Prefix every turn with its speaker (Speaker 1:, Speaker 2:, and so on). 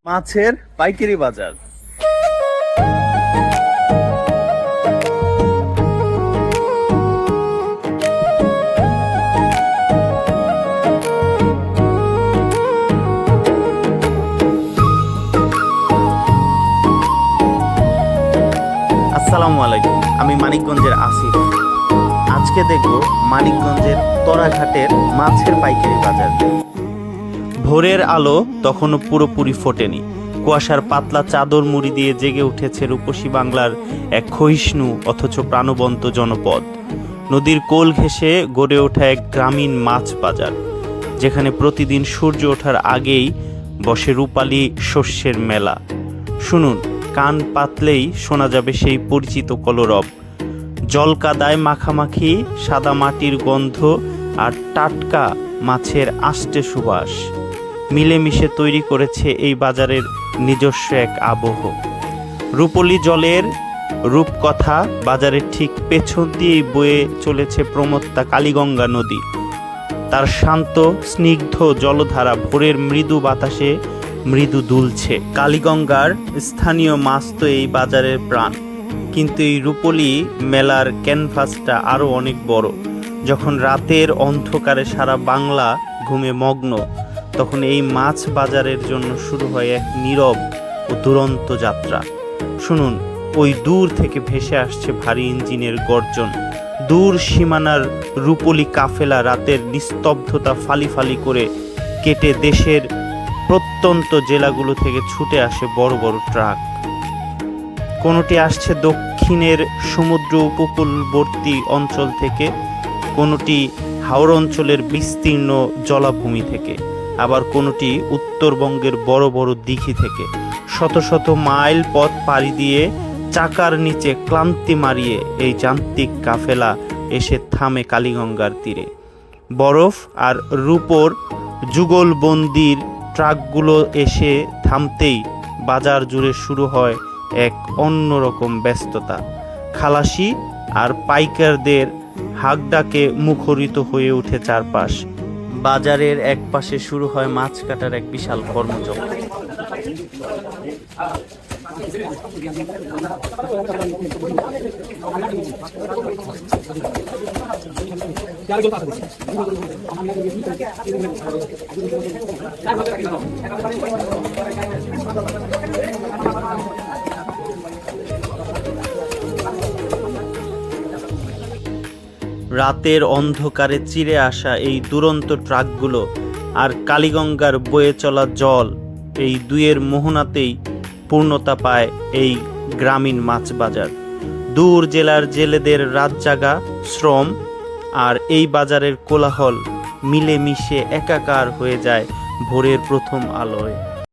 Speaker 1: মাছের পাইকারি বাজার। আসসালামু আলাইকুম, আমি মানিকগঞ্জের আসিফ। আজকে দেখব মানিকগঞ্জের তরাঘাটের মাছের পাইকারি বাজার। ভোরের আলো তখনও পুরোপুরি ফোটেনি। কুয়াশার পাতলা চাদর মুড়ি দিয়ে জেগে উঠেছে রূপসী বাংলার এক ক্ষয়িষ্ণু অথচ প্রাণবন্ত জনপদ। নদীর কোল ঘেঁষে গড়ে ওঠা এক গ্রামীণ মাছ বাজার, যেখানে প্রতিদিন সূর্য ওঠার আগেই বসে রূপালী শস্যের মেলা। শুনুন, কান পাতলেই শোনা যাবে সেই পরিচিত কলরব। জল কাদায় মাখামাখি সাদা মাটির গন্ধ আর টাটকা মাছের আষ্টে সুবাস মিলেমিশে তৈরি করেছে এই বাজারের নিজস্ব এক আবহ। রূপলী জলের রূপকথা বাজারের ঠিক পেছন দিয়েই বয়ে চলেছে প্রমত্তা কালীগঙ্গা নদী। তার শান্ত স্নিগ্ধ জলধারা ভোরের মৃদু বাতাসে মৃদু দুলছে। কালীগঙ্গার স্থানীয় মাছ তো এই বাজারের প্রাণ, কিন্তু এই রূপলী মেলার ক্যানভাসটা আরও অনেক বড়। যখন রাতের অন্ধকারে সারা বাংলা ঘুমে মগ্ন, তখন এই মাছ বাজারের জন্য শুরু হয় এক নীরব ও দুরন্ত যাত্রা। শুনুন, ওই দূর থেকে ভেসে আসছে ভারী ইঞ্জিনের গর্জন। দূর সীমানার রূপলী কাফেলা রাতের নিস্তব্ধতা ফালি ফালি করে কেটে দেশের প্রত্যন্ত জেলাগুলো থেকে ছুটে আসে বড় বড় ট্রাক। কোনোটি আসছে দক্ষিণের সমুদ্র উপকূলবর্তী অঞ্চল থেকে, কোনোটি হাওড় অঞ্চলের বিস্তীর্ণ জলাভূমি থেকে, আবার কোনোটি উত্তরবঙ্গের বড় বড় দিঘি থেকে। শত শত মাইল পথ পাড়ি দিয়ে চাকার নিচে ক্লান্তি মারিয়ে এই যান্ত্রিক কাফেলা এসে থামে কালীগঙ্গার তীরে। বরফ আর রূপোর যুগলবন্দির ট্রাকগুলো এসে থামতেই বাজার জুড়ে শুরু হয় এক অন্যরকম ব্যস্ততা। খালাসি আর পাইকারদের হাঁকডাকে মুখরিত হয়ে ওঠে চারপাশ। বাজারের এক পাশে শুরু হয় মাছ কাটার এক বিশাল কর্মযজ্ঞ। রাতের অন্ধকারে চিরে আসা এই দুরন্ত ট্রাকগুলো আর কালীগঙ্গার বয়ে চলা জল, এই দুয়ের মোহনাতেই পূর্ণতা পায় এই গ্রামীণ মাছ বাজার। দূর জেলার জেলেদের রাত জাগা শ্রম আর এই বাজারের কোলাহল মিলেমিশে একাকার হয়ে যায় ভোরের প্রথম আলোয়।